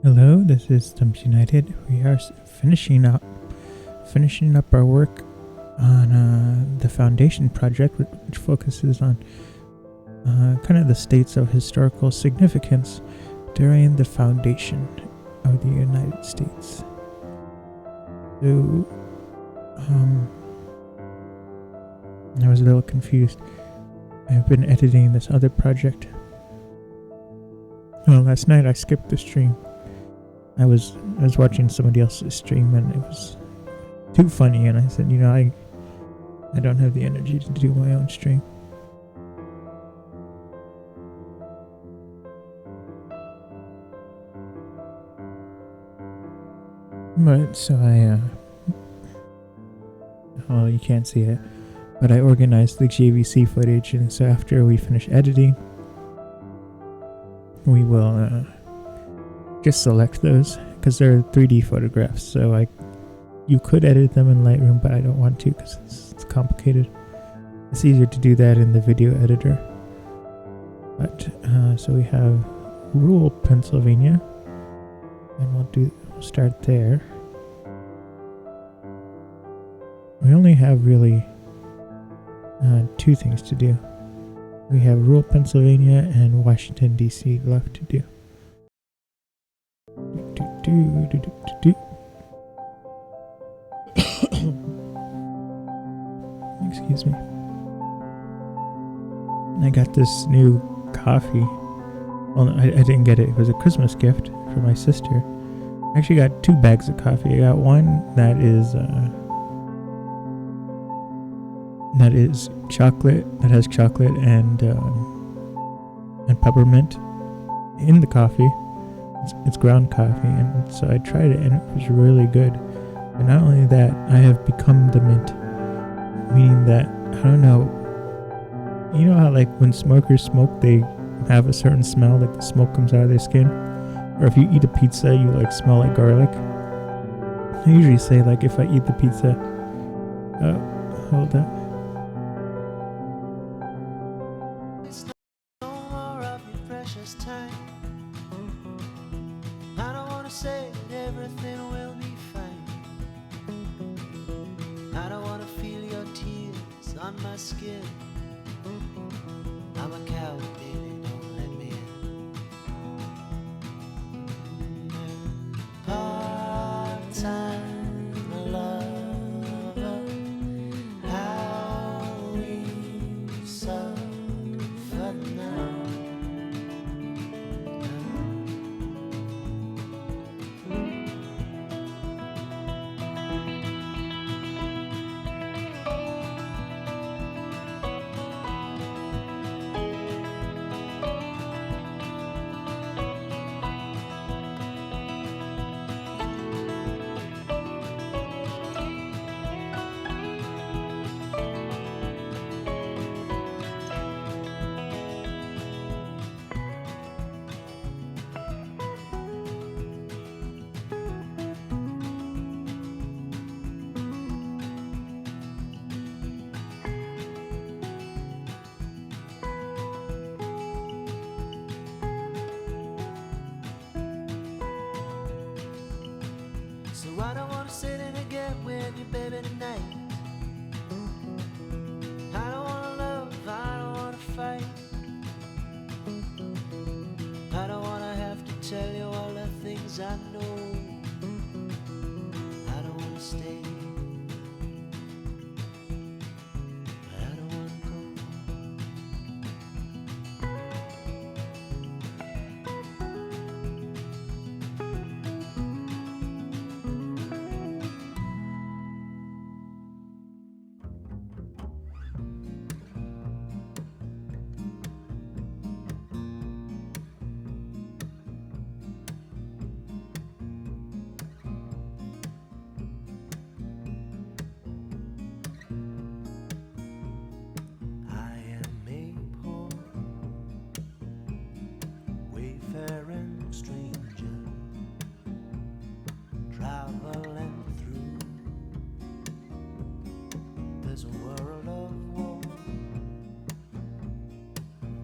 Hello, this is Stumps United. We are finishing up our work on the Foundation project, which focuses on kind of the states of historical significance during the foundation of the United States. So, I was a little confused. I've been editing this other project. Well, last night I skipped the stream. I was watching somebody else's stream and it was too funny, and I said, I don't have the energy to do my own stream. But so well, you can't see it, but I organized the JVC footage, and so after we finish editing, we will just select those, because they're 3D photographs, so you could edit them in Lightroom, but I don't want to because it's complicated. It's easier to do that in the video editor. But so we have rural Pennsylvania, and we'll start there. We only have really two things to do. We have rural Pennsylvania and Washington DC left to do. Excuse me. I got this new coffee. Well, I didn't get it. It was a Christmas gift for my sister. I actually got 2 bags of coffee. I got one that is chocolate, that has chocolate and peppermint in the coffee. It's ground coffee, and so I tried it and it was really good. But not only that, I have become the mint, meaning that, I don't know, you know how like when smokers smoke, they have a certain smell, like the smoke comes out of their skin? Or if you eat a pizza, you like smell like garlic? I usually say, like, if I eat the pizza, hold up. So I don't wanna sit in and get with you, baby, tonight. I don't wanna love, I don't wanna fight. I don't wanna have to tell you all the things I know. I don't wanna stay, but I don't wanna go. Stranger traveling through this world of war.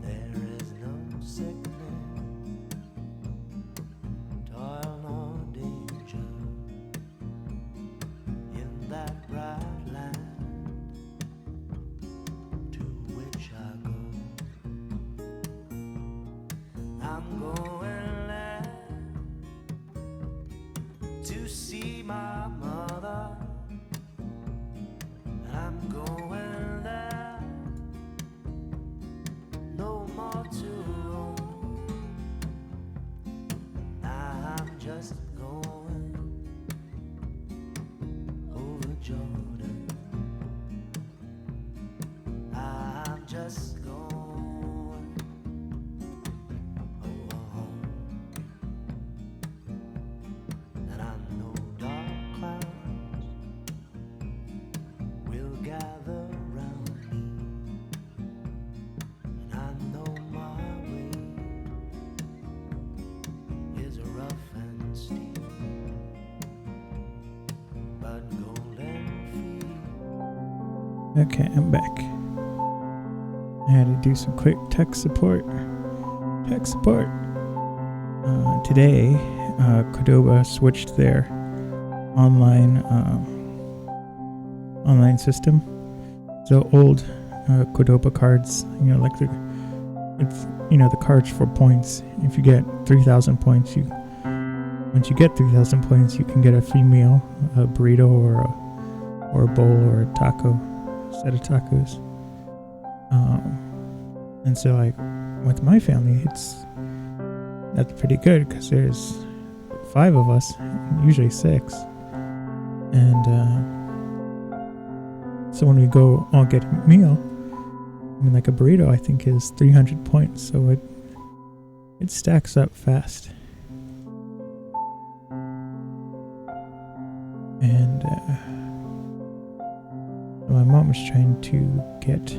There is no sickness, toil my mother. I'm going there, no more to roam. I'm just going over Jordan. I'm just going over home. And I know dark clouds will gather round me, and I know my way is rough and steep, but golden feet. Okay, I'm back. I had to do some quick tech support. Today, Qdoba switched their online system. So old Qdoba cards, like the cards for points. If you get 3,000 points, once you get 3,000 points, you can get a free meal, a burrito or a bowl or a taco, set of tacos. And so with my family, that's pretty good because there's 5 of us, usually 6. And so when we go all get a meal, like a burrito, I think is 300 points. So it stacks up fast. And my mom was trying to get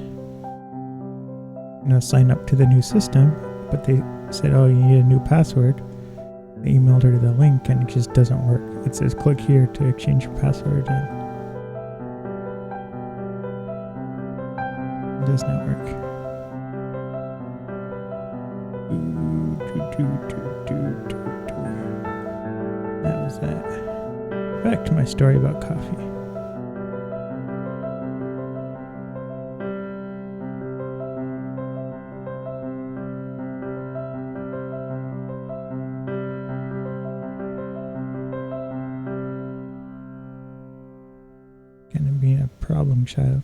sign up to the new system, but they said, oh, you need a new password. They emailed her the link and it just doesn't work. It says click here to change your password, and it does not work. That was that. Back to my story about coffee. Gonna be a problem child.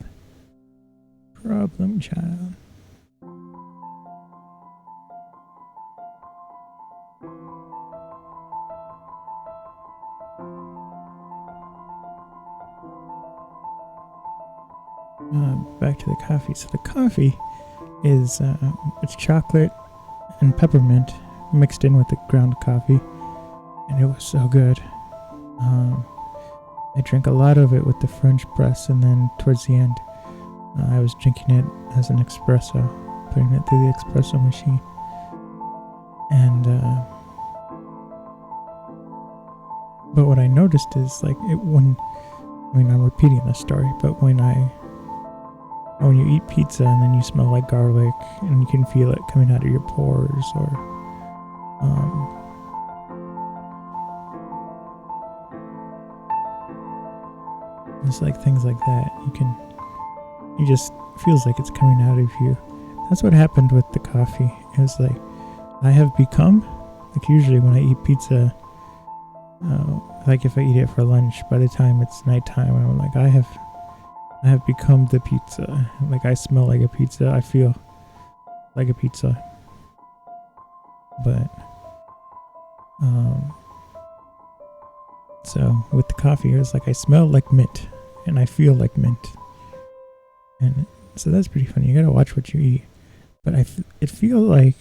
Back to the coffee. So the coffee is it's chocolate and peppermint mixed in with the ground coffee, and it was so good. I drank a lot of it with the French press, and then towards the end, I was drinking it as an espresso, putting it through the espresso machine. And but what I noticed is I'm repeating the story, but when you eat pizza and then you smell like garlic and you can feel it coming out of your pores, or it's like things like that, it just feels like it's coming out of you. That's what happened with the coffee. It was like I have become, usually when I eat pizza, if I eat it for lunch, by the time it's nighttime, I'm like, I have become the pizza. I smell like a pizza. I feel like a pizza. But so with the coffee, it was like I smell like mint and I feel like mint. And so that's pretty funny. You gotta watch what you eat. But it feels like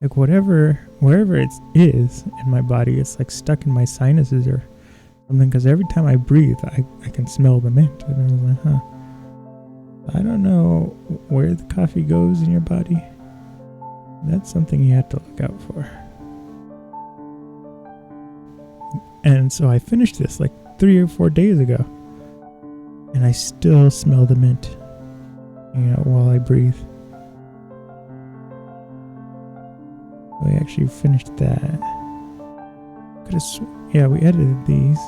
wherever it is in my body, it's stuck in my sinuses or something, because every time I breathe, I can smell the mint. And I was like, I don't know where the coffee goes in your body. That's something you have to look out for. And so I finished this 3 or 4 days ago, and I still smell the mint, while I breathe. We actually finished that. We edited these.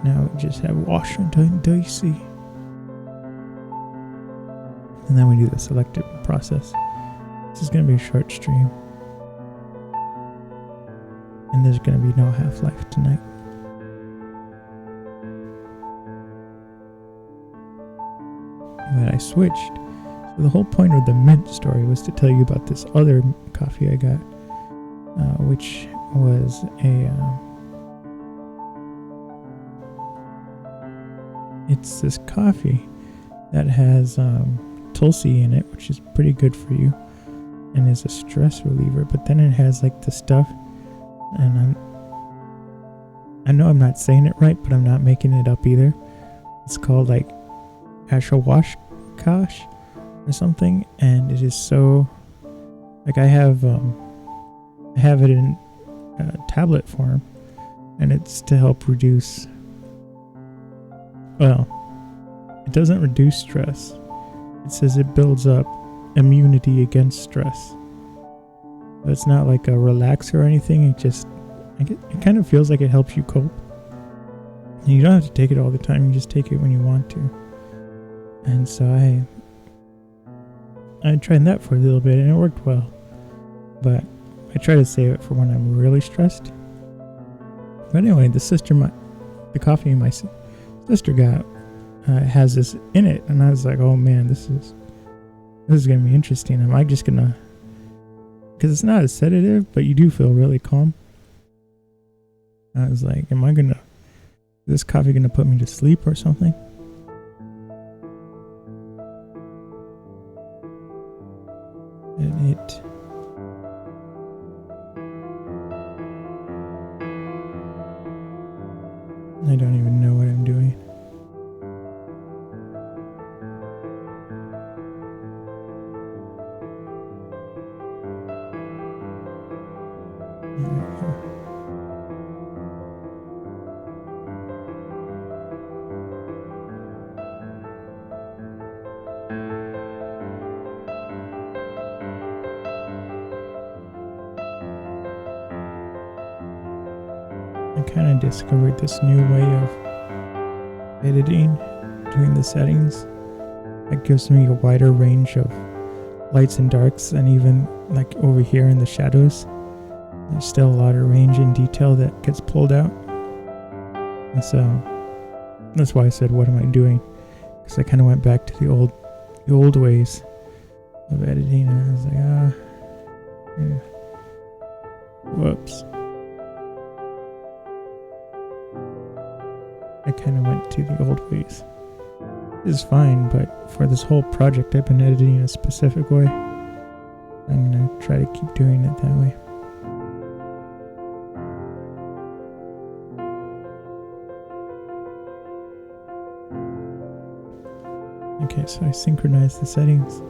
Now we just have Washington, D.C. And then we do the selective process. This is going to be a short stream. and there's gonna be no half-life tonight. But I switched. So the whole point of the mint story was to tell you about this other coffee I got, which was it's this coffee that has tulsi in it, which is pretty good for you and is a stress reliever. But then it has like the stuff, and I know I'm not saying it right, but I'm not making it up either. It's called like ashwagandha or something, and it is so like I have it in tablet form, and it's to help reduce. Well, it doesn't reduce stress. It says it builds up immunity against stress. But it's not like a relaxer or anything. It kind of feels like it helps you cope. And you don't have to take it all the time. You just take it when you want to. And so I tried that for a little bit, and it worked well. But I try to save it for when I'm really stressed. But anyway, the coffee my sister got has this in it, and I was like, oh man, this is gonna be interesting. Am I just gonna, because it's not a sedative, but you do feel really calm. I was like, is this coffee gonna put me to sleep or something? And I don't even know what I'm doing. I kind of discovered this new way of editing, doing the settings. It gives me a wider range of lights and darks, and even like over here in the shadows, there's still a lot of range and detail that gets pulled out. And so that's why I said, what am I doing? Because I kind of went back to the old ways of editing, and I was like, yeah. Whoops. I kind of went to the old ways. This is fine, but for this whole project, I've been editing in a specific way. I'm going to try to keep doing it that way. Okay, so I synchronized the settings,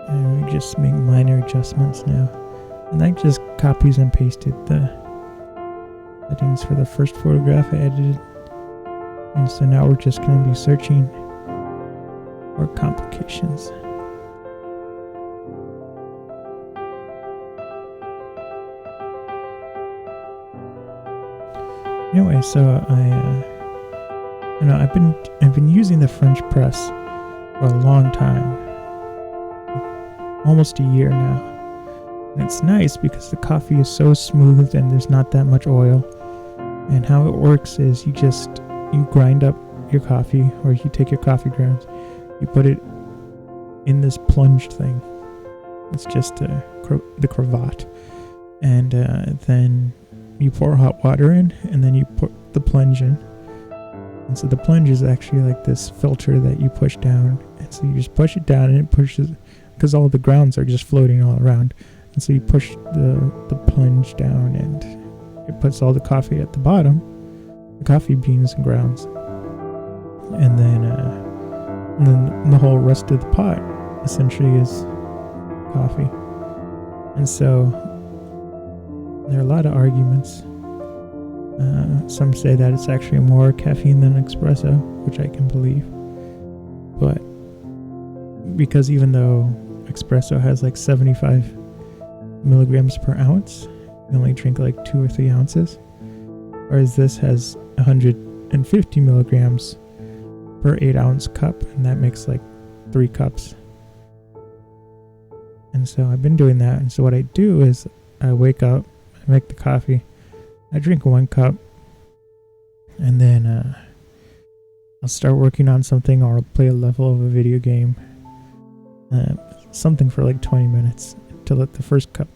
and we just make minor adjustments now. And I just copies and pasted the settings for the first photograph I edited. And so now we're just going to be searching for complications. Anyway, so I've been using the French press for a long time, almost a year now. And it's nice because the coffee is so smooth and there's not that much oil. And how it works is you grind up your coffee, or you take your coffee grounds, you put it in this plunged thing. It's just the cravat. And then you pour hot water in, and then you put the plunge in. And so the plunge is actually like this filter that you push down. And so you just push it down, and it pushes, because all the grounds are just floating all around. And so you push the plunge down, and it puts all the coffee at the bottom, the coffee beans and grounds. And then the whole rest of the pot essentially is coffee. And so there are a lot of arguments. Some say that it's actually more caffeine than espresso, which I can believe. But because even though espresso has like 75 milligrams per ounce, you only drink like 2 or 3 ounces, whereas this has 150 milligrams per 8-ounce cup, and that makes like 3 cups. And so I've been doing that. And so what I do is I wake up, I make the coffee, I drink 1 cup, and then I'll start working on something, or I'll play a level of a video game. Something for like 20 minutes to let the first cup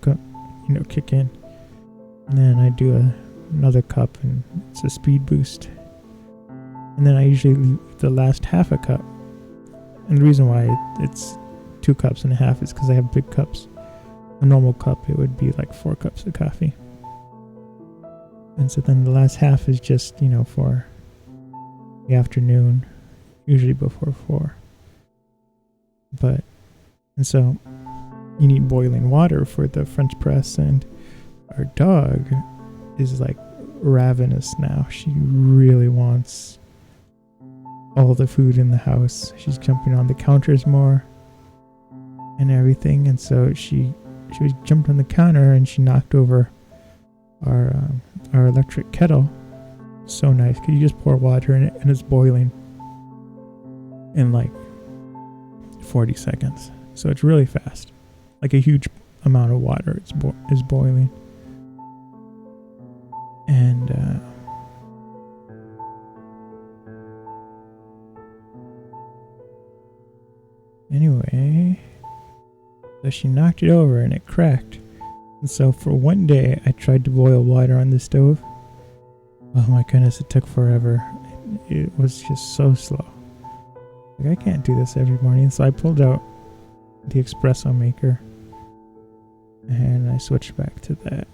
kick in. And then I do another cup, and it's a speed boost. And then I usually leave the last half a cup. And the reason why it's 2 cups and a half is because I have big cups. A normal cup, it would be like 4 cups of coffee. And so then the last half is just, for the afternoon, usually before 4. And so you need boiling water for the French press, and our dog is like ravenous now. She really wants all the food in the house. She's jumping on the counters more and everything, and so she jumped on the counter and she knocked over our electric kettle. So nice, because you just pour water in it and it's boiling in like 40 seconds. So it's really fast, like a huge amount of water is boiling. And anyway, so she knocked it over and it cracked. And so for one day, I tried to boil water on the stove. Oh my goodness, it took forever. It was just so slow. Like, I can't do this every morning. So I pulled out the espresso maker and I switched back to that.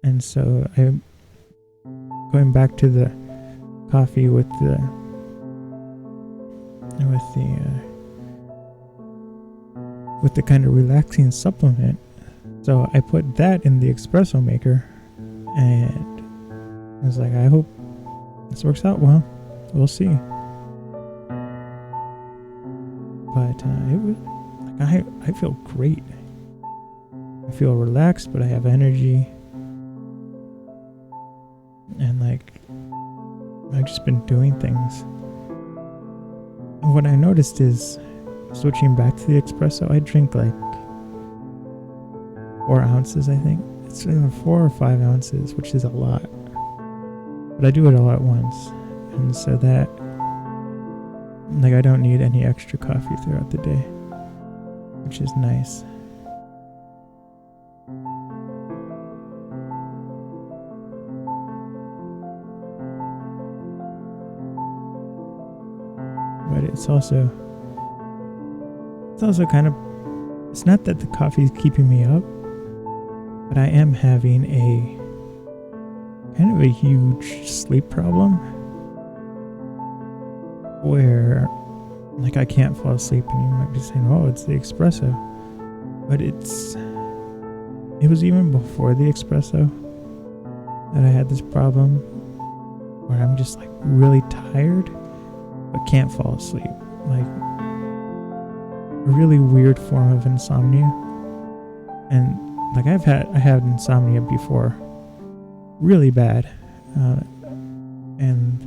And so I'm going back to the coffee with the kind of relaxing supplement. So I put that in the espresso maker, and I was like, I hope this works out well. We'll see. But it was like I feel great. I feel relaxed, but I have energy. And like, I've just been doing things. And what I noticed is, switching back to the espresso, I drink like 4 ounces, I think. It's either 4 or 5 ounces, which is a lot. But I do it all at once. And so that, like, I don't need any extra coffee throughout the day, which is nice. But it's also kind of, it's not that the coffee is keeping me up, but I am having a kind of a huge sleep problem where, like, I can't fall asleep, and you might be saying, oh, it's the espresso. But it was even before the espresso that I had this problem where I'm just like really tired but can't fall asleep. Like, a really weird form of insomnia. And like, I had insomnia before, really bad, and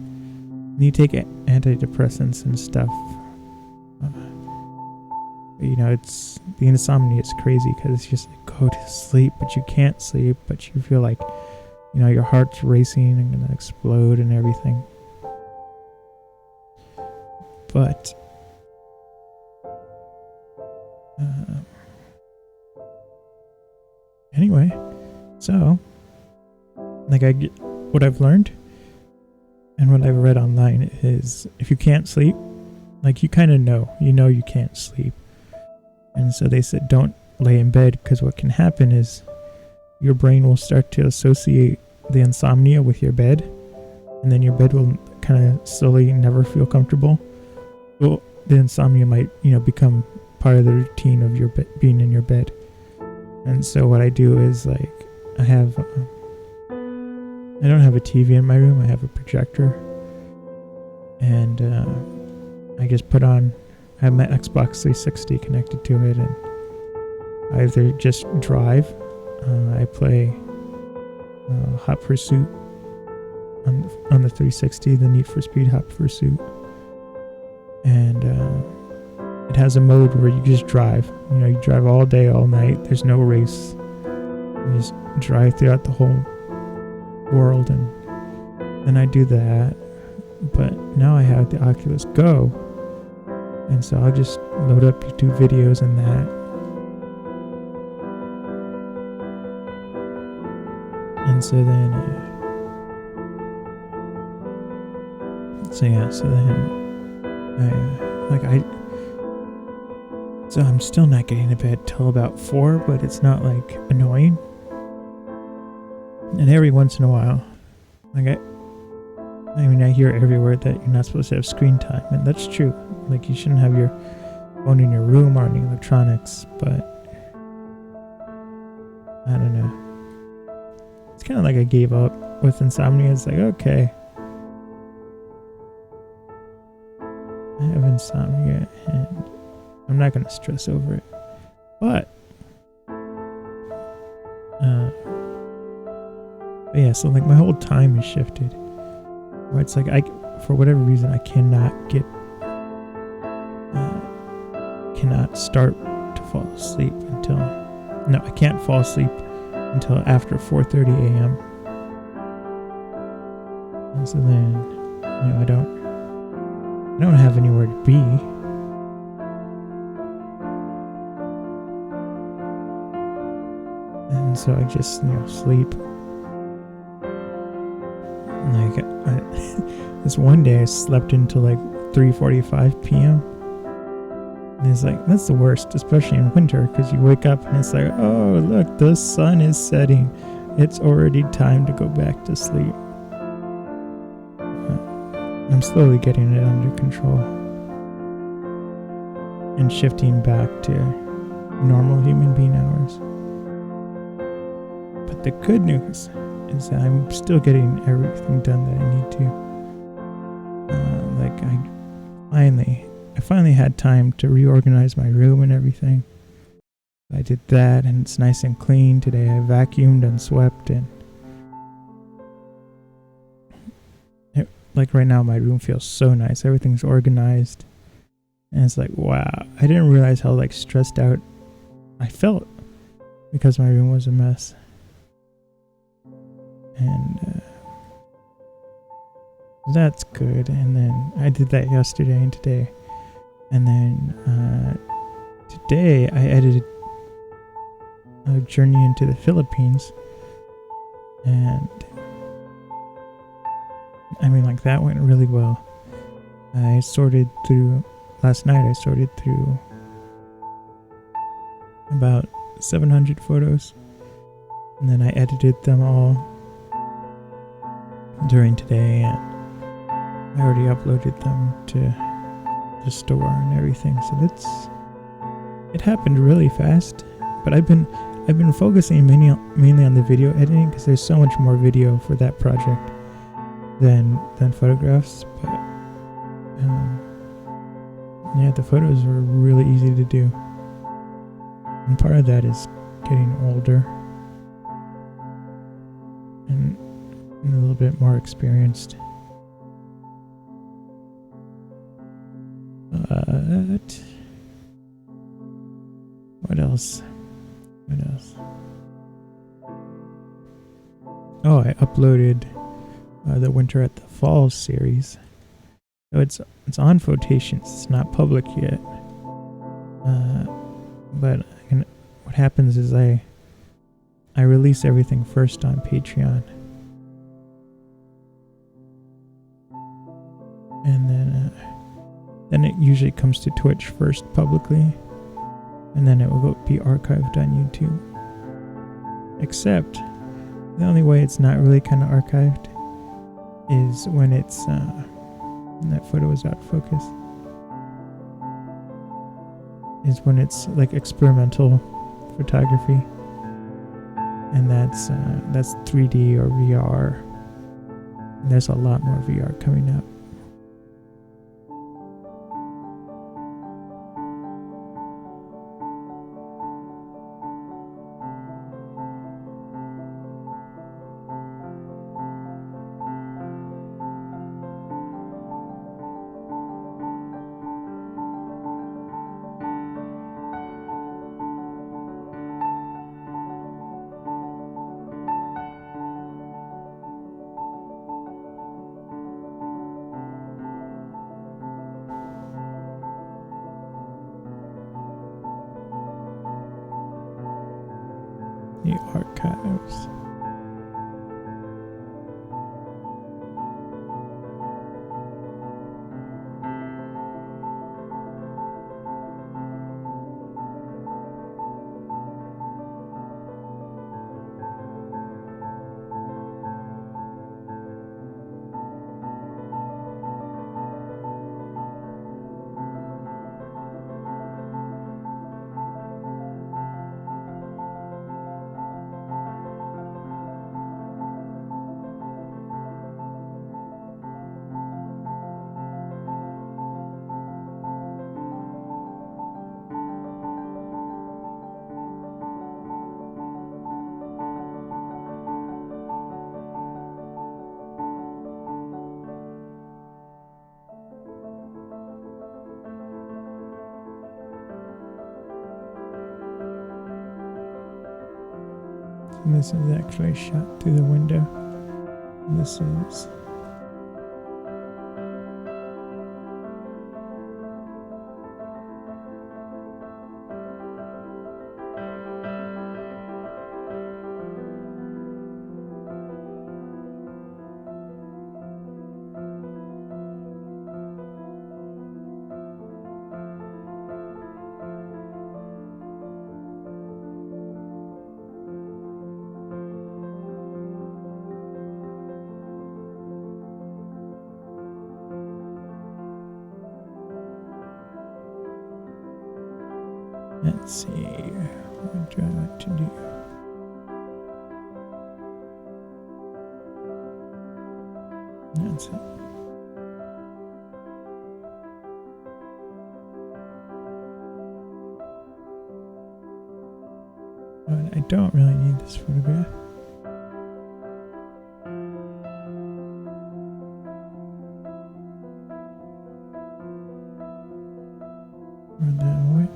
when you take antidepressants and stuff, it's, the insomnia is crazy because it's just like, go to sleep, but you can't sleep, but you feel like, your heart's racing and gonna explode and everything. But anyway, so like, what I've learned and what I've read online is, if you can't sleep, like, you kind of know you can't sleep. And so they said, don't lay in bed, because what can happen is your brain will start to associate the insomnia with your bed, and then your bed will kind of slowly never feel comfortable. Well, the insomnia might, become part of the routine of your being in your bed. And so what I do is, like, I don't have a TV in my room. I have a projector, and I just I have my Xbox 360 connected to it, and I either just drive, I play Hot Pursuit on the 360, the Need for Speed Hot Pursuit, and it has a mode where you just drive. You drive all day, all night. There's no race. You just drive throughout the whole world, and then I do that. But now I have the Oculus Go, and so I'll just load up YouTube videos and that. And so then, so I'm still not getting to bed till about 4, but it's not like annoying. And every once in a while, like I hear everywhere that you're not supposed to have screen time, and that's true. Like, you shouldn't have your phone in your room or any electronics, but I don't know. It's kind of like I gave up with insomnia. It's like, okay, I have insomnia and I'm not gonna stress over it. But yeah, so like my whole time is shifted. Where it's like for whatever reason, I cannot start to fall asleep I can't fall asleep until after 4:30 a.m. And so then, I don't have anywhere to be. And so I just, sleep. Like, this one day I slept until like 3:45 p.m. And it's like, that's the worst, especially in winter, because you wake up and it's like, oh, look, the sun is setting. It's already time to go back to sleep. I'm slowly getting it under control and shifting back to normal human being hours. But the good news is that I'm still getting everything done that I need to. I finally had time to reorganize my room and everything. I did that, and it's nice and clean. Today I vacuumed and swept, and like right now my room feels so nice. Everything's organized, and it's like, wow, I didn't realize how like stressed out I felt because my room was a mess. And that's good. And then I did that yesterday and today. And then today I edited a journey into the Philippines. And I mean, like, that went really well. Last night I sorted through about 700 photos. And then I edited them all during today, and I already uploaded them to the store and everything. So it happened really fast. But I've been focusing mainly on the video editing, because there's so much more video for that project than photographs. But yeah, the photos were really easy to do, and part of that is getting older and a little bit more experienced. But what else? Oh, I uploaded the Winter at the Falls series. So it's on Photations. It's not public yet. But what happens is I release everything first on Patreon. And then it usually comes to Twitch first publicly, and then it will be archived on YouTube. Except the only way it's not really kind of archived is when it's that photo is out of focus. Is when it's like experimental photography, and that's 3D or VR. And there's a lot more VR coming up. The archives. And this is actually shot through the window. This is let's see, what do I want to do? That's it. But I don't really need this photograph. Run that away.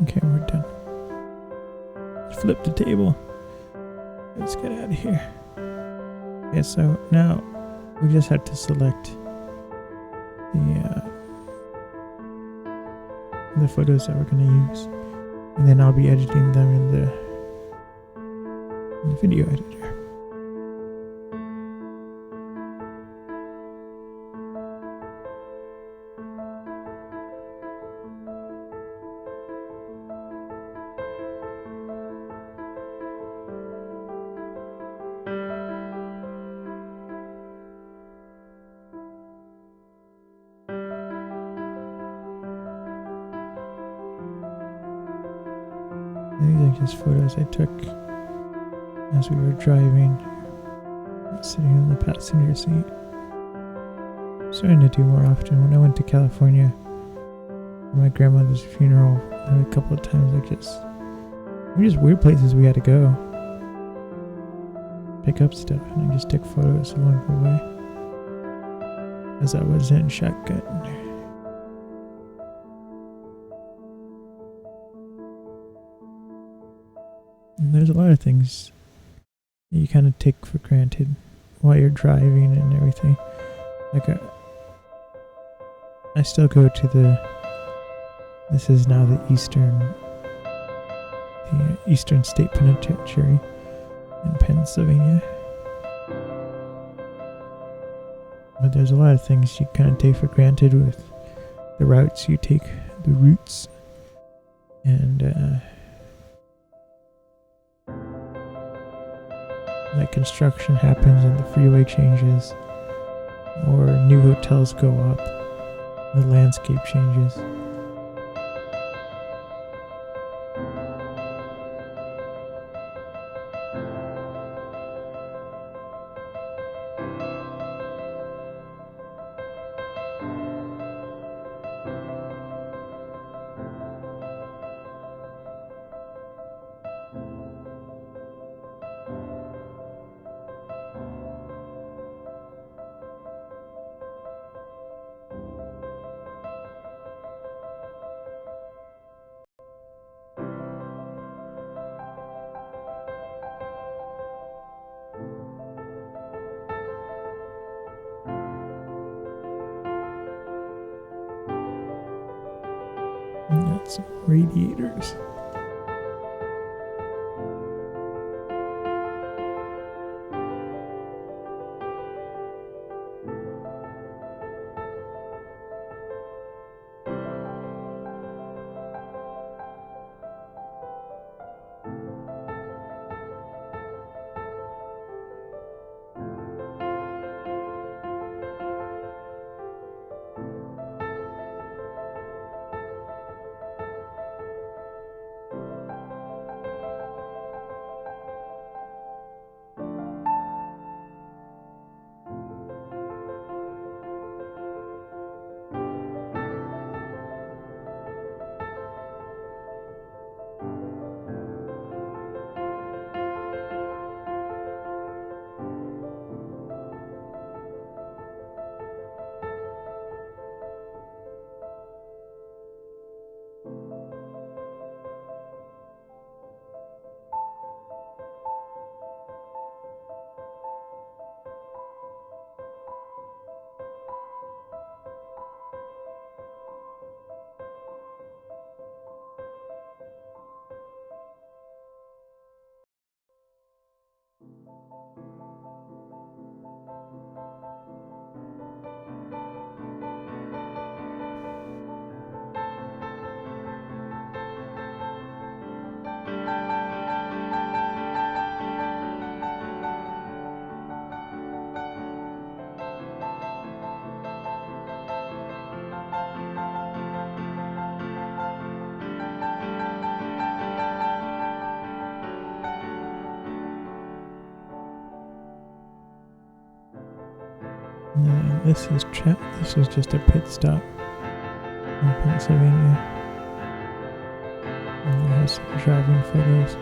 Okay, we're done. Flip the table. Let's get out of here. Okay, so now we just have to select the photos that we're going to use, and then I'll be editing them in the video editor. These are just photos I took as we were driving, sitting in the passenger seat. I'm starting to do more often. When I went to California for my grandmother's funeral, there were a couple of times just weird places we had to go, pick up stuff, and I just took photos along the way as I was in shotgun. And there's a lot of things that you kind of take for granted while you're driving and everything. Like I still go to this is now the Eastern State Penitentiary in Pennsylvania. But there's a lot of things you kind of take for granted with the routes you take, the routes, and like construction happens and the freeway changes, or new hotels go up, the landscape changes. And got some radiators. And this is just a pit stop in Pennsylvania. And it has some driving photos.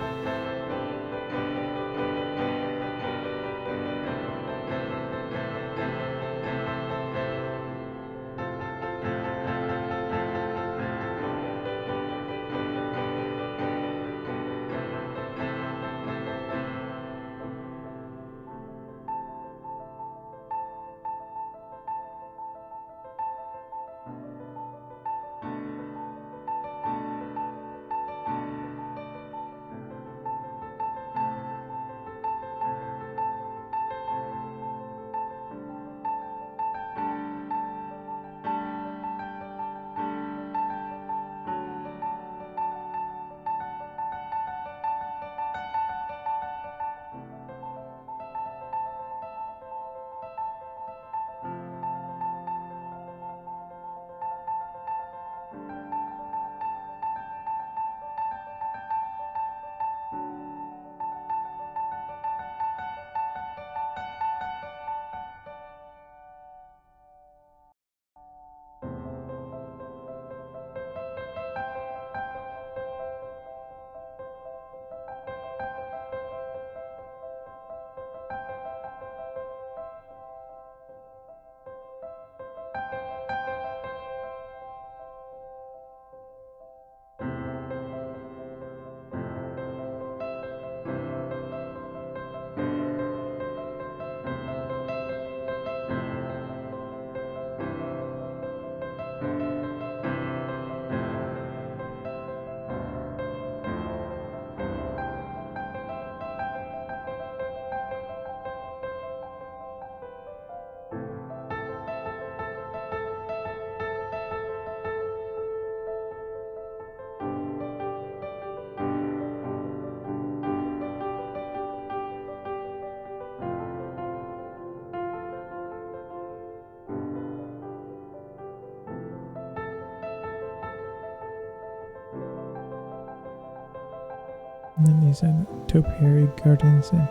And then these are Topiary Gardens in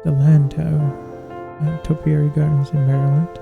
the Lantau, Topiary Gardens in Maryland.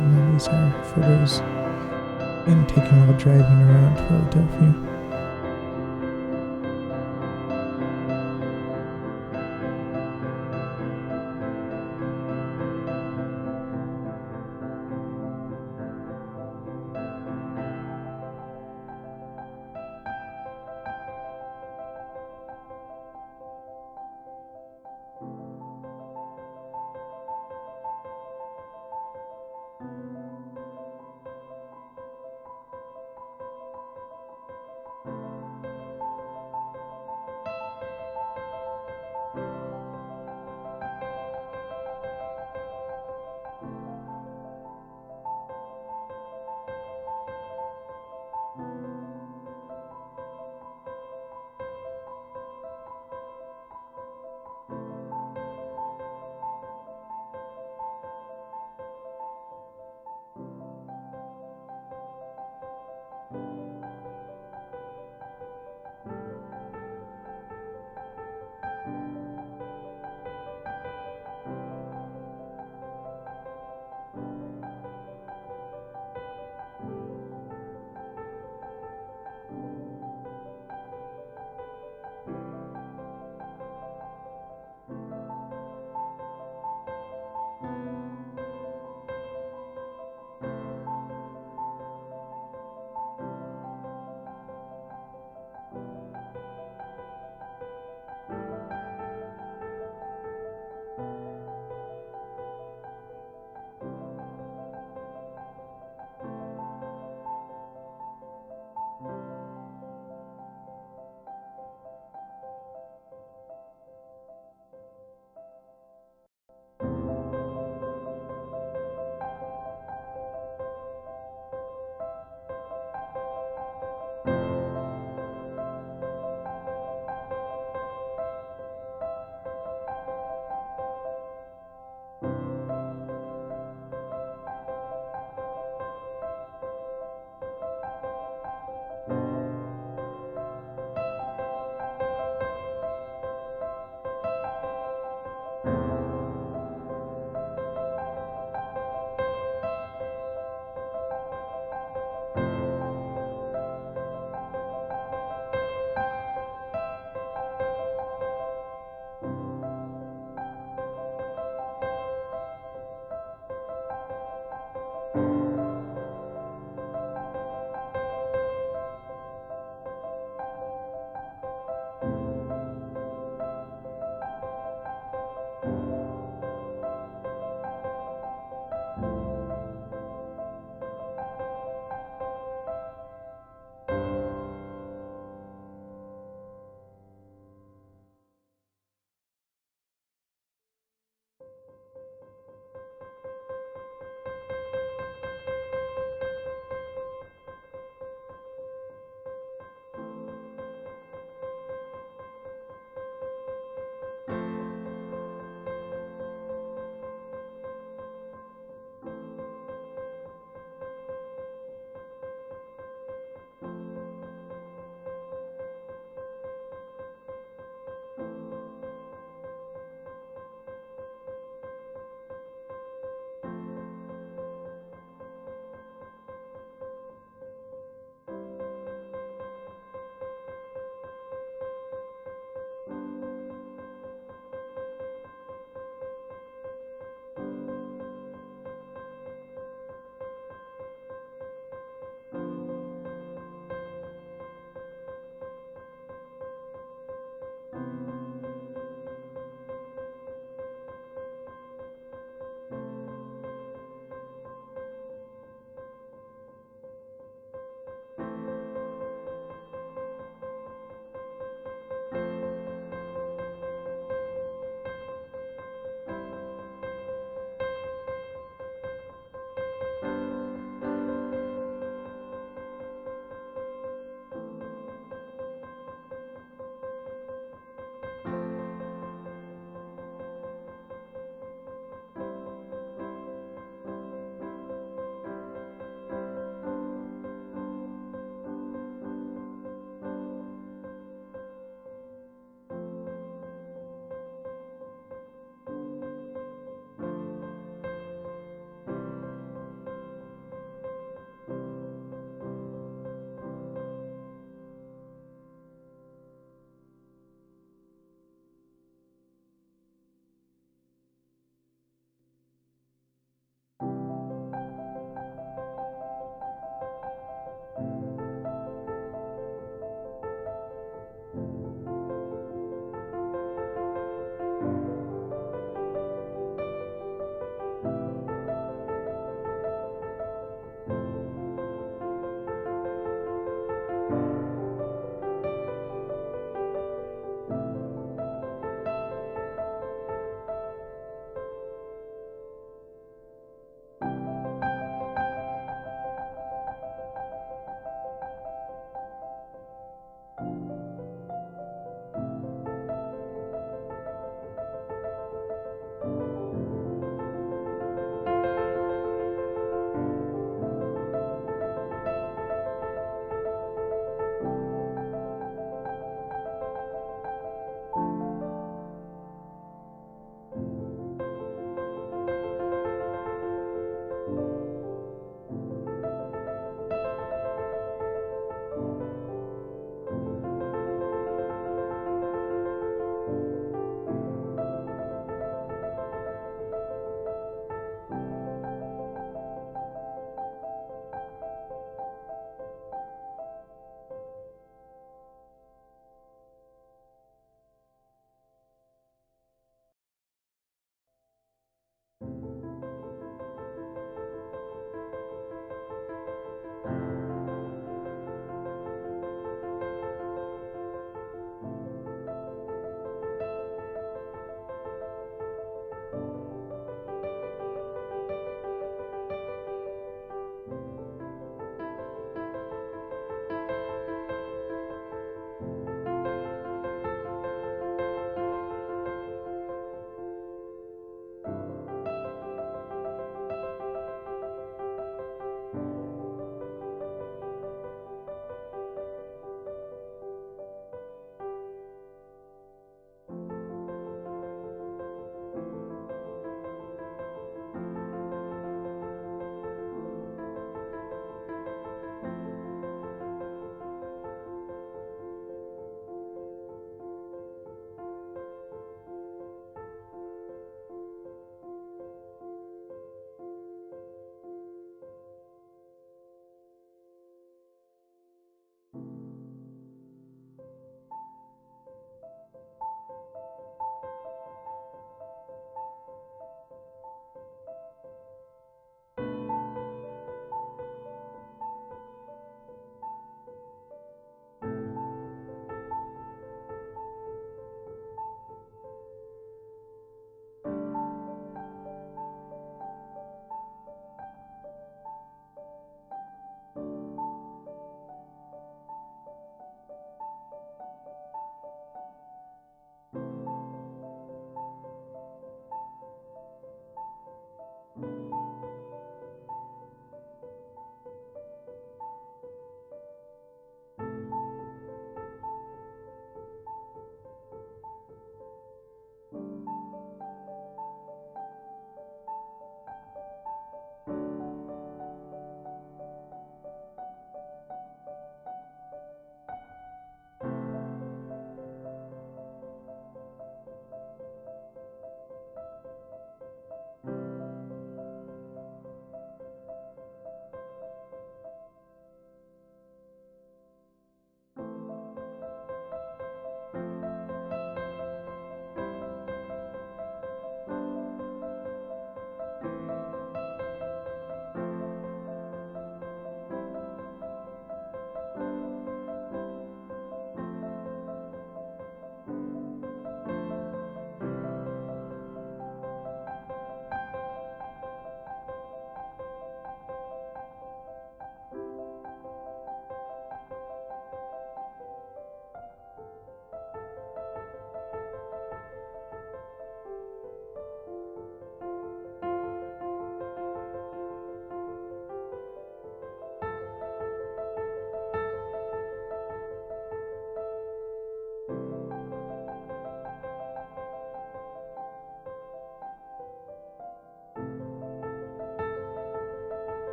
And these are photos being taken while driving around Philadelphia.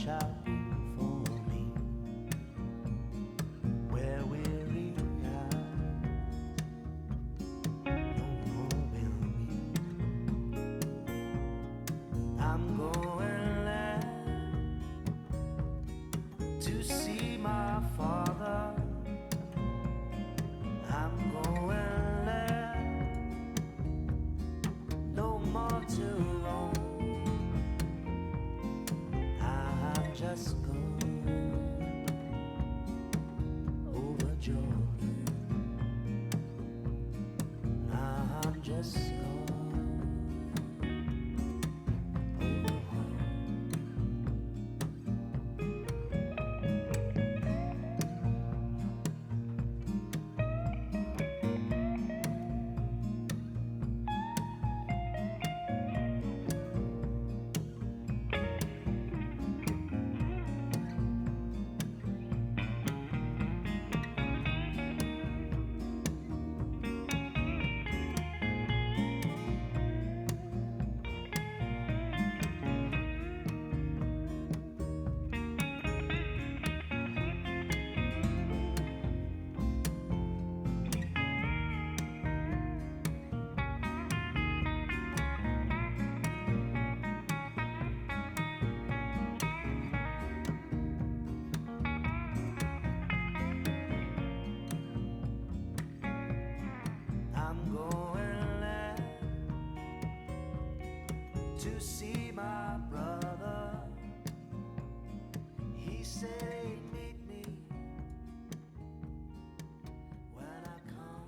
shopping for me. Where weary eyes no more will meet. I'm going there to see my father. I'm going there no more to roam. I'm just going over Jordan. I'm just going over home. I'm going there to see my brother. He said he'd meet me when I come.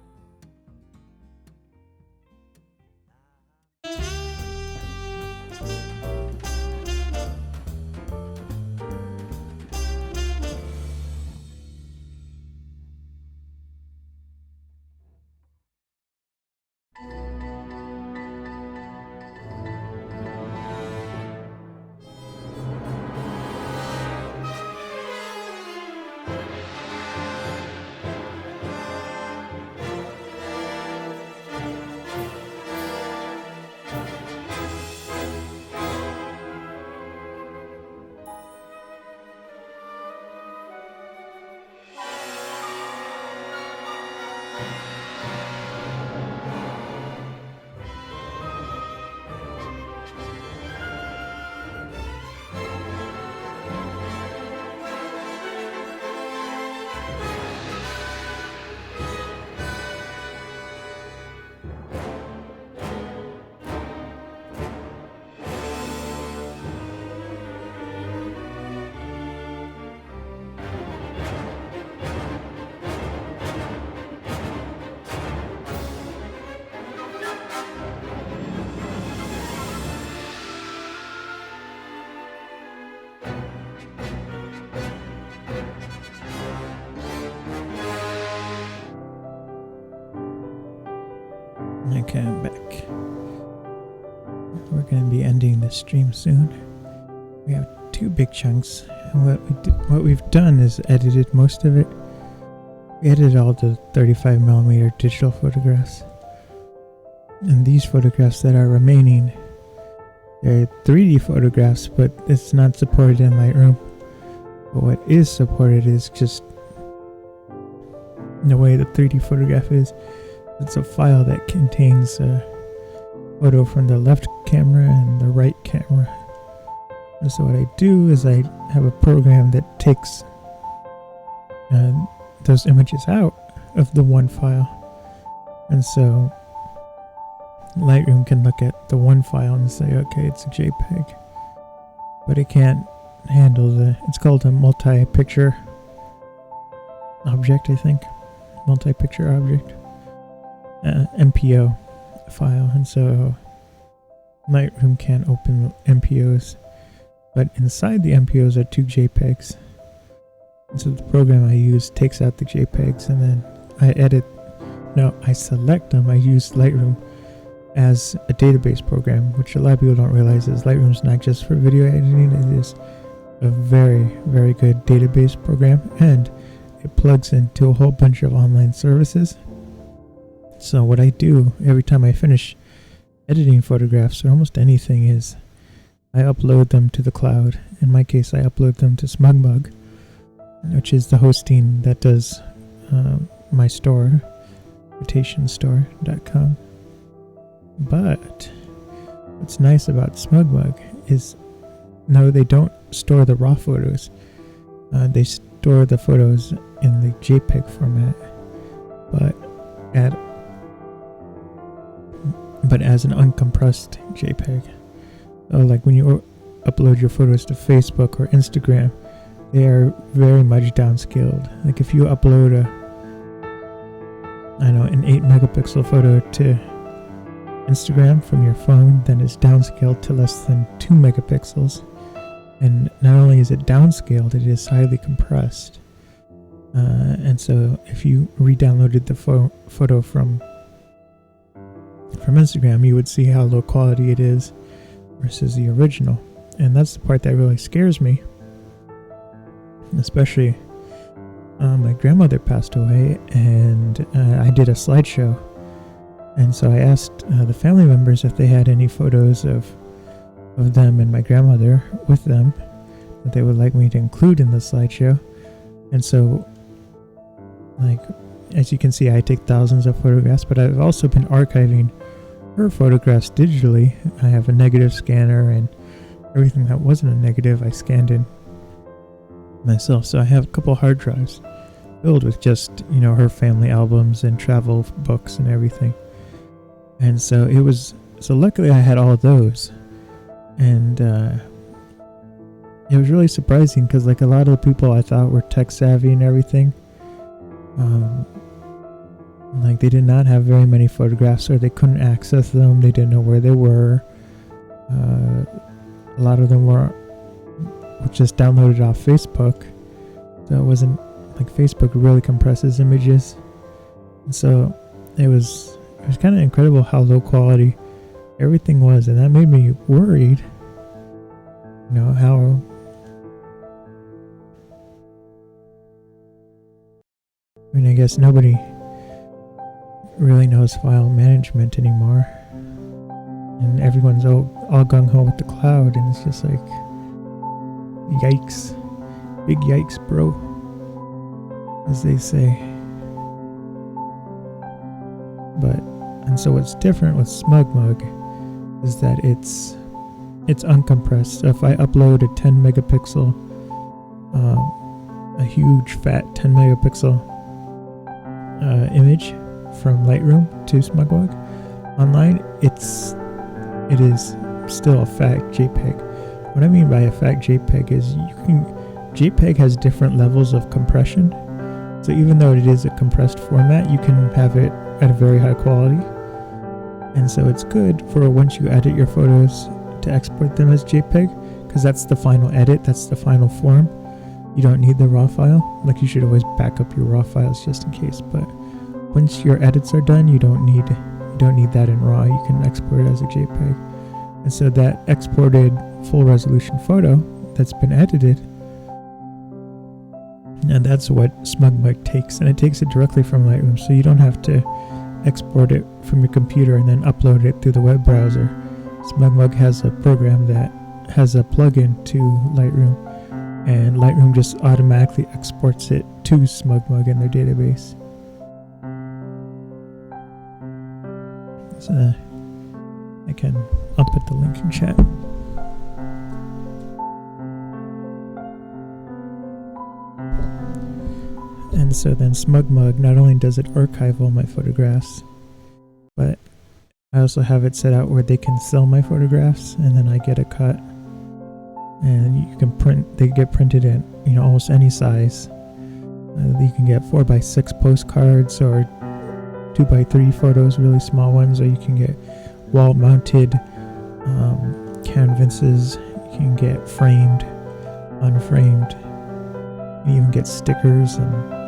Okay, I'm back. We're going to be ending the stream soon. We have 2 big chunks, and what we've done is edited most of it. We edited all the 35mm digital photographs, and these photographs that are remaining, they're 3D photographs, but it's not supported in Lightroom. But what is supported is just the way the 3D photograph is. It's a file that contains a photo from the left camera and the right camera. And so what I do is I have a program that takes those images out of the one file. And so Lightroom can look at the one file and say, okay, it's a JPEG. But it can't handle it's called a multi-picture object, I think. Multi-picture object. MPO file, and so Lightroom can't open MPOs, but inside the MPOs are 2 JPEGs, and so the program I use takes out the JPEGs, and then I select them. I use Lightroom as a database program, which a lot of people don't realize is Lightroom's not just for video editing, it is a very, very good database program, and it plugs into a whole bunch of online services. So what I do every time I finish editing photographs or almost anything is I upload them to the cloud. In my case, I upload them to SmugMug, which is the hosting that does my store, rotationstore.com. But what's nice about SmugMug is, no, they don't store the raw photos. They store the photos in the JPEG format, but as an uncompressed JPEG. So like when you upload your photos to Facebook or Instagram, they are very much downscaled. Like if you upload an 8 megapixel photo to Instagram from your phone, then it's downscaled to less than 2 megapixels. And not only is it downscaled, it is highly compressed. And so if you re-downloaded the photo from Instagram, you would see how low quality it is versus the original. And that's the part that really scares me. Especially my grandmother passed away, and I did a slideshow. And so I asked the family members if they had any photos of them and my grandmother with them that they would like me to include in the slideshow. And so, like, as you can see, I take thousands of photographs, but I've also been archiving her photographs digitally. I have a negative scanner, and everything that wasn't a negative I scanned in myself. So I have a couple hard drives filled with just, her family albums and travel books and everything. And so luckily I had all of those. And it was really surprising because, like, a lot of the people I thought were tech savvy and everything, like, they did not have very many photographs, or they couldn't access them. They didn't know where they were. A lot of them were just downloaded off Facebook. So it wasn't like Facebook really compresses images. And so it was kind of incredible how low quality everything was, and that made me worried. How I guess nobody really knows file management anymore, and everyone's all gung-ho with the cloud, and it's just like, yikes, big yikes, bro, as they say. And so what's different with SmugMug is that it's uncompressed. So if I upload a 10 megapixel, a huge fat 10 megapixel image from Lightroom to SmugMug online, it is still a fat JPEG. What I mean by a fat JPEG is JPEG has different levels of compression. So even though it is a compressed format, you can have it at a very high quality. And so it's good for once you edit your photos to export them as JPEG, because that's the final edit, that's the final form. You don't need the raw file. Like, you should always back up your raw files just in case, but once your edits are done, you don't need that in RAW. You can export it as a JPEG. And so that exported full resolution photo that's been edited, and that's what SmugMug takes, and it takes it directly from Lightroom, so you don't have to export it from your computer and then upload it through the web browser. SmugMug has a program that has a plugin to Lightroom, and Lightroom just automatically exports it to SmugMug in their database. So I'll put the link in chat. And so then SmugMug, not only does it archive all my photographs, but I also have it set out where they can sell my photographs, and then I get a cut. And they get printed in almost any size. You can get 4x6 postcards, or 2x3 photos, really small ones, or you can get wall-mounted canvases. You can get framed, unframed. You even get stickers and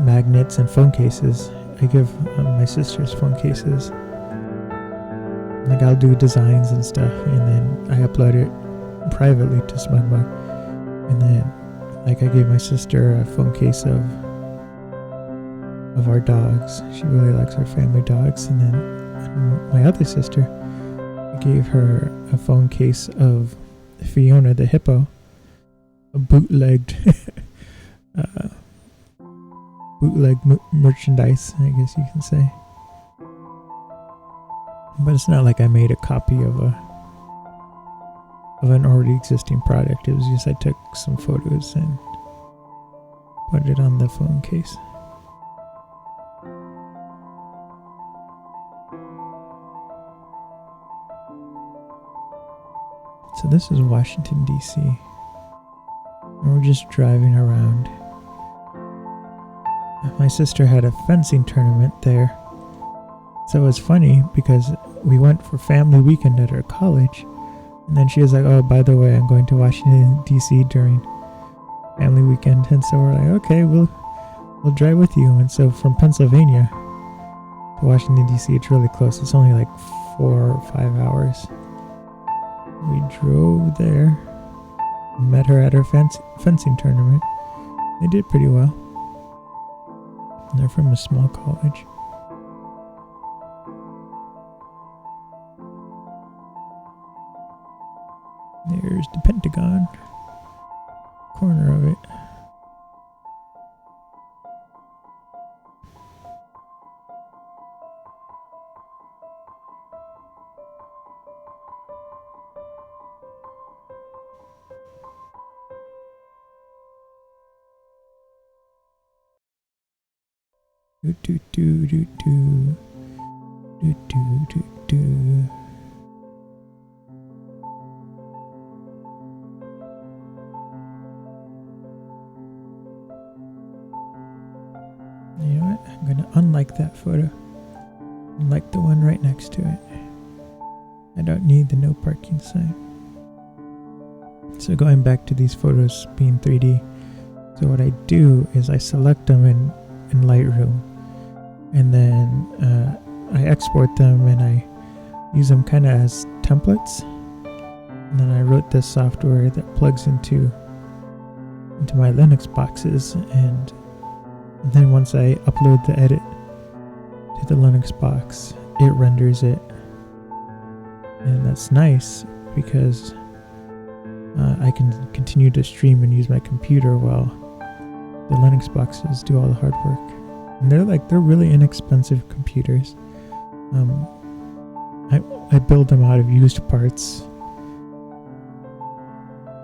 magnets and phone cases. I give my sister's phone cases. Like, I'll do designs and stuff, and then I upload it privately to SmugMug. And then, like, I gave my sister a phone case of our dogs. She really likes our family dogs. And then my other sister, I gave her a phone case of Fiona the hippo, a bootlegged merchandise, I guess you can say. But it's not like I made a copy of an already existing product. It was just I took some photos and put it on the phone case. So this is Washington, D.C. And we're just driving around. My sister had a fencing tournament there. So it was funny because we went for family weekend at her college. And then she was like, oh, by the way, I'm going to Washington, D.C. during family weekend. And so we're like, okay, we'll drive with you. And so from Pennsylvania to Washington, D.C., it's really close. It's only like 4 or 5 hours. We drove there, met her at her fencing tournament. They did pretty well. They're from a small college. There's the Pentagon, corner of it. Do do do do do do do do do. You know what? I'm gonna unlike that photo and like the one right next to it. I don't need the no parking sign. So going back to these photos being 3D, so what I do is I select them in Lightroom, and then I export them and I use them kind of as templates. And then I wrote this software that plugs into my Linux boxes, and then once I upload the edit to the Linux box, it renders it. And that's nice because I can continue to stream and use my computer while the Linux boxes do all the hard work. And they're really inexpensive computers. I build them out of used parts.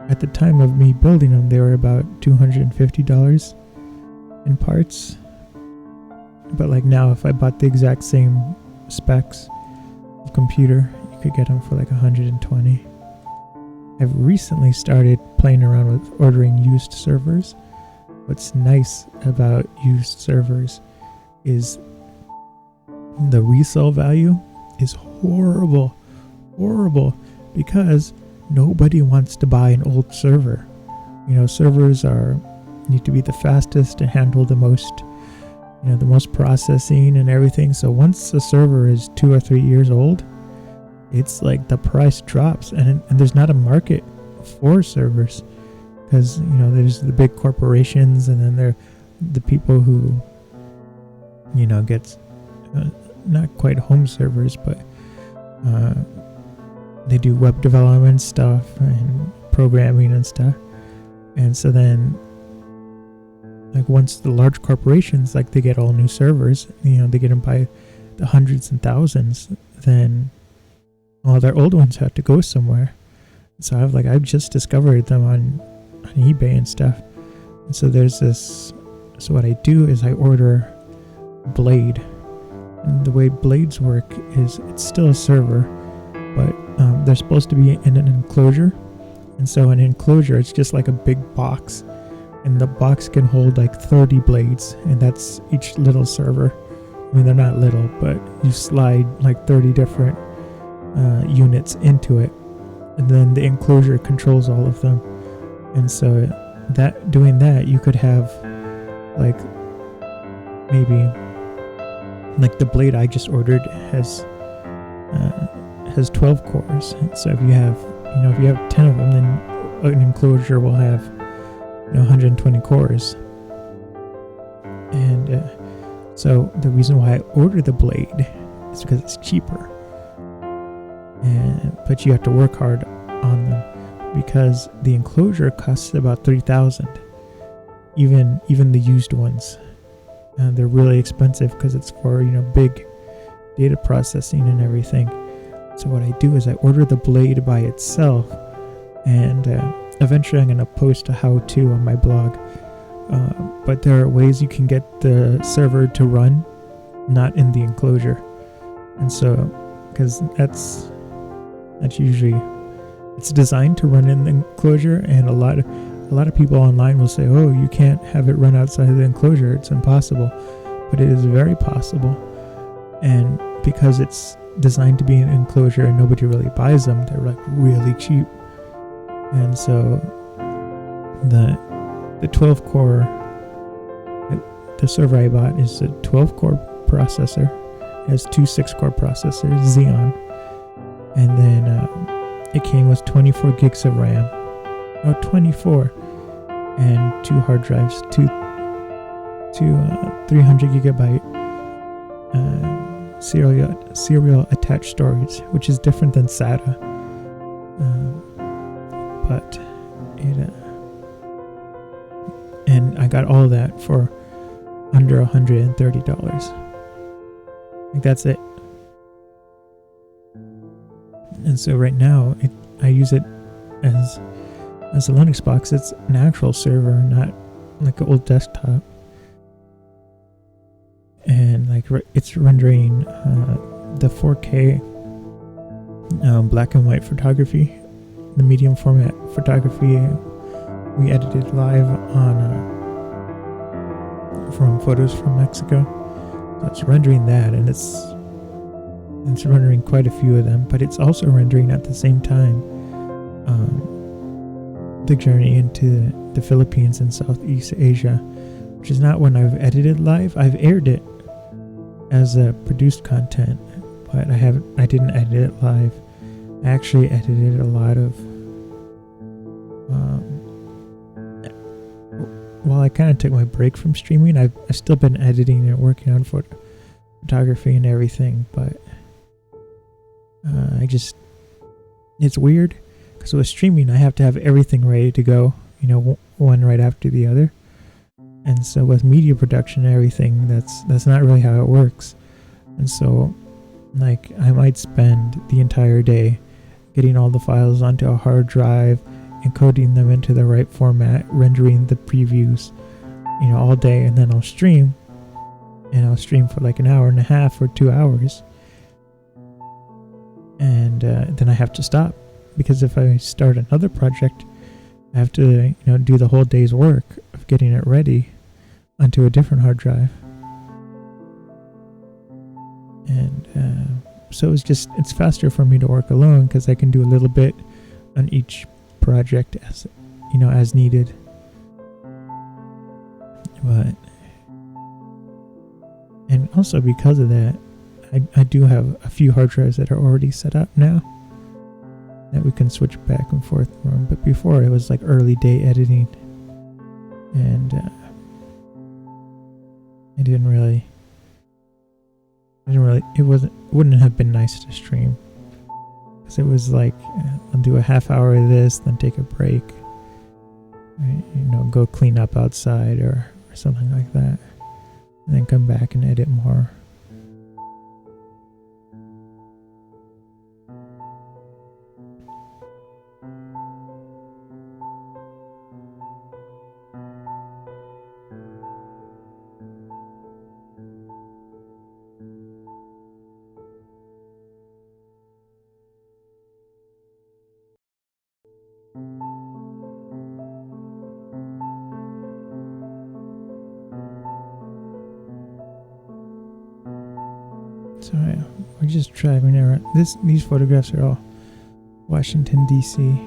At the time of me building them, they were about $250 in parts. But like now, if I bought the exact same specs of computer, you could get them for like $120. I've recently started playing around with ordering used servers. What's nice about used servers is the resale value is horrible, because nobody wants to buy an old server. You know, servers need to be the fastest to handle the most processing and everything. So once a server is 2 or 3 years old, it's like the price drops, and there's not a market for servers, because there's the big corporations, and then there are the people who gets not quite home servers, but they do web development stuff and programming and stuff. And so then like once the large corporations, like they get all new servers, they get them by the hundreds and thousands, then all their old ones have to go somewhere. So I've just discovered them on eBay and stuff. And so there's this, so what I do is I order Blade. And the way Blades work is it's still a server, but they're supposed to be in an enclosure. And so an enclosure, it's just like a big box, and the box can hold like 30 blades, and that's each little server. I mean, they're not little, but you slide like 30 different units into it, and then the enclosure controls all of them. And so doing that, you could have like maybe like the blade I just ordered has 12 cores. So if you have 10 of them, then an enclosure will have 120 cores. And so the reason why I ordered the blade is because it's cheaper. but you have to work hard on them because the enclosure costs about $3,000. Even the used ones, and they're really expensive because it's for big data processing and everything. So what I do is I order the blade by itself, and eventually I'm going to post a how-to on my blog. But there are ways you can get the server to run not in the enclosure, and so because that's usually it's designed to run in the enclosure, and a lot of people online will say, oh, you can't have it run outside of the enclosure, it's impossible. But it is very possible, and because it's designed to be an enclosure and nobody really buys them, they're like really cheap. And so the 12 core, the server I bought is a 12 core processor. It has two 6-core processors, Xeon, and then it came with 24 gigs of RAM. 24, and 2 hard drives, two 300 gigabyte serial attached storage, which is different than SATA, but it and I got all that for under $130. Like, that's it. And so right now I use it as a Linux box. It's an actual server, not like an old desktop. And like it's rendering the 4K black and white photography, the medium format photography we edited live on from photos from Mexico. So it's rendering that, and it's rendering quite a few of them, but it's also rendering at the same time the journey into the Philippines and Southeast Asia, which is not one I've edited live. I've aired it as a produced content, but I didn't edit it live. I actually edited a lot of while I kind of took my break from streaming, I've still been editing and working on photography and everything, but it's weird because with streaming I have to have everything ready to go, one right after the other. And so with media production and everything, that's not really how it works. And so like I might spend the entire day getting all the files onto a hard drive, encoding them into the right format, rendering the previews, all day, and then I'll stream for like an hour and a half or 2 hours. And then I have to stop, because if I start another project, I have to do the whole day's work of getting it ready onto a different hard drive. And so it's faster for me to work alone, because I can do a little bit on each project as needed. But and also because of that, I do have a few hard drives that are already set up now that we can switch back and forth from. But before, it was like early day editing, and it wouldn't have been nice to stream, because it was like I'll do a half hour of this, then take a break, go clean up outside or something like that, and then come back and edit more. So we're just driving around. These photographs are all Washington, D.C.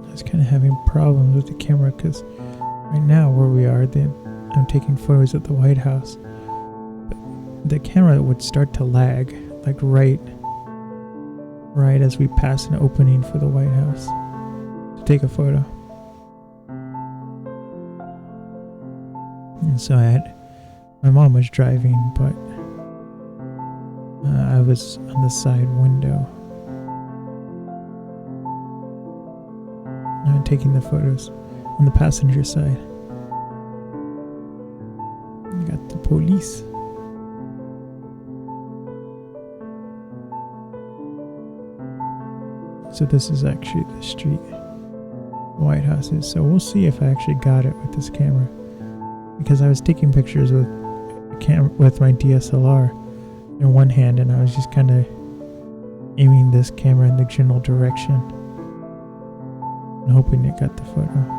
I was kind of having problems with the camera, because right now where we are, I'm taking photos at the White House. But the camera would start to lag, like right as we pass an opening for the White House to take a photo. And so my mom was driving, but I was on the side window, taking the photos on the passenger side. You got the police. So this is actually the street the White House is. So we'll see if I actually got it with this camera, because I was taking pictures with my DSLR in one hand, and I was just kind of aiming this camera in the general direction and hoping it got the photo.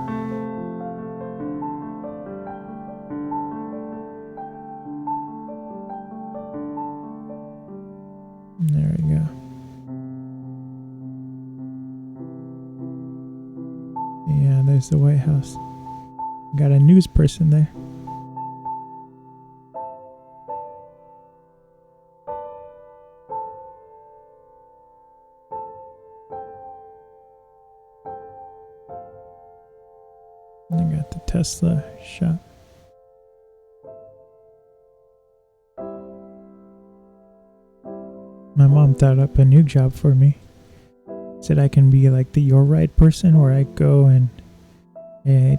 There we go. Yeah, there's the White House. Got a news person there. I got the Tesla shop. My mom thought up a new job for me. Said I can be like the Your Ride person, where I go and I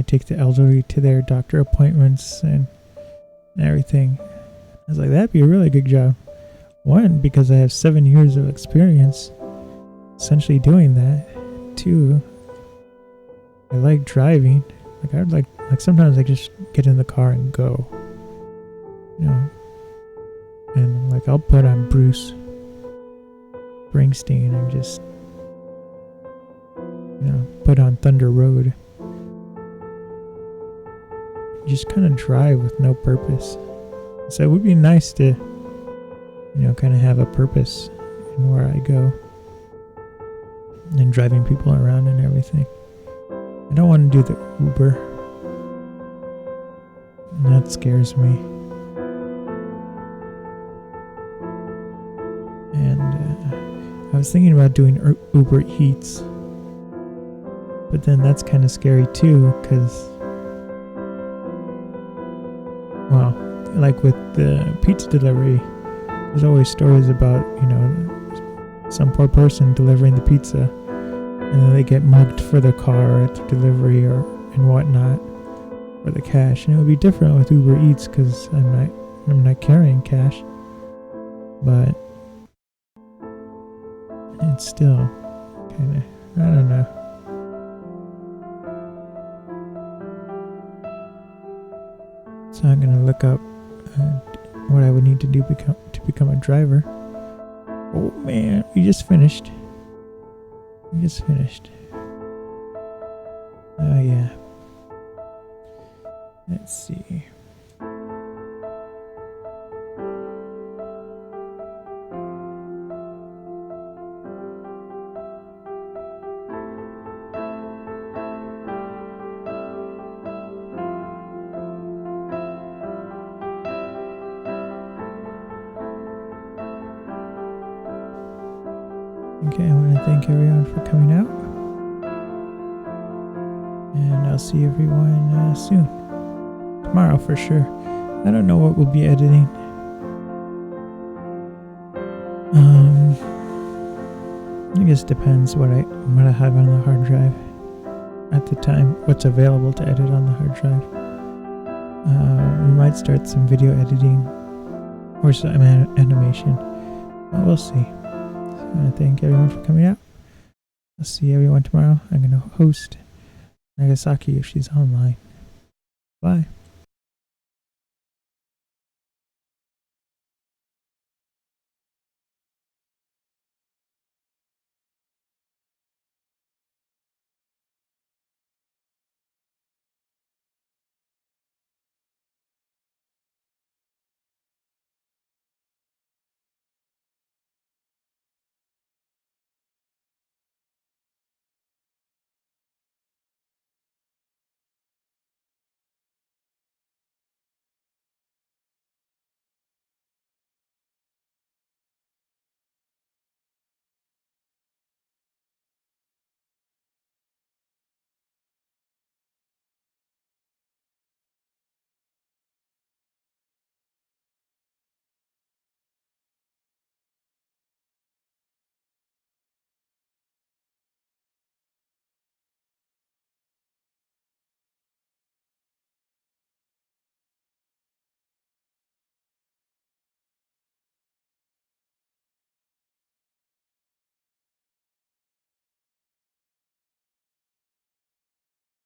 take the elderly to their doctor appointments and everything. I was like, that'd be a really good job. One, because I have 7 years of experience essentially doing that. Two, I like driving. Like I'd like sometimes I just get in the car and go. And like I'll put on Bruce Springsteen and just put on Thunder Road. Just kind of drive with no purpose. So it would be nice to kind of have a purpose in where I go and driving people around and everything. I don't want to do the Uber. And that scares me. And I was thinking about doing Uber Eats. But then that's kind of scary too, because, well, like with the pizza delivery, there's always stories about, some poor person delivering the pizza, and then they get mugged for their car at the delivery and whatnot, for the cash. And it would be different with Uber Eats because I'm not carrying cash, but it's still kind of, I don't know. So I'm gonna look up what I would need to do to become a driver. Oh man, we just finished. Oh yeah. Let's see. Okay, I want to thank everyone for coming out. And I'll see everyone soon. Tomorrow for sure. I don't know what we'll be editing. I guess it depends what I have on the hard drive at the time, what's available to edit on the hard drive. We might start some video editing or some animation. But we'll see. I want to thank everyone for coming out. I'll see everyone tomorrow. I'm going to host Nagasaki if she's online. Bye.